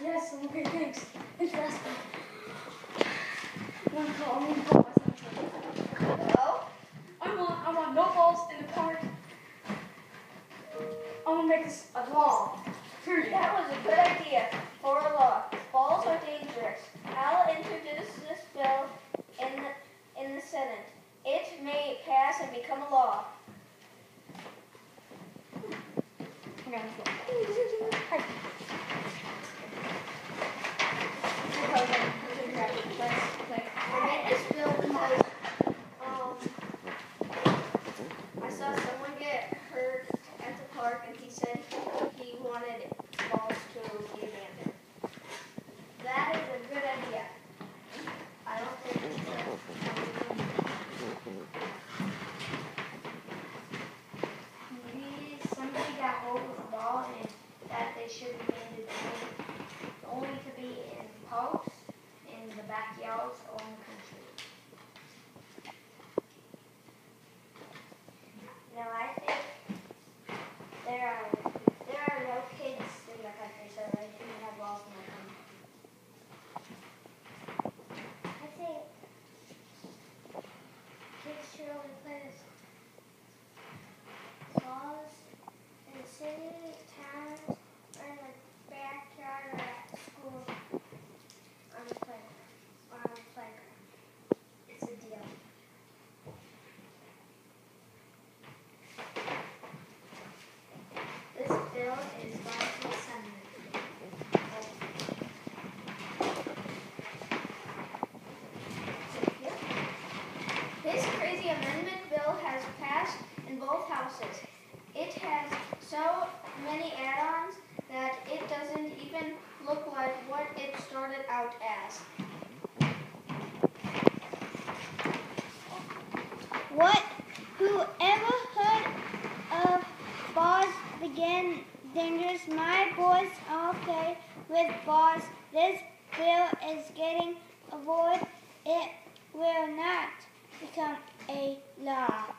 Yes, I'm okay, thanks. Thanks for asking. I'm gonna call my son. Hello? I want no balls in the park. I'm gonna make this a law. Period. That was a good idea for a law. Balls are dangerous. I'll introduce this bill in the Senate. It may pass and become a law. Okay, let's go. Hi. I made this bill because I saw someone get hurt at the park, and he said he wanted balls to be abandoned. That is a good idea. I don't think it's maybe somebody got hold of the ball and that they should be handed only to be in parks, in the backyards, or in the country. Now I think there are no kids in the country, so they shouldn't have balls in the country. I think kids should only play with balls in the city, towns, or in the backyard, or at school, on the playground. It's a deal. This bill is going to the Senate. This crazy amendment bill has passed in both houses. It has so many add-ons that it doesn't even look like what it started out as. What? Whoever heard of balls being dangerous? My boys are okay with balls. This bill is getting a vote. It will not become a law.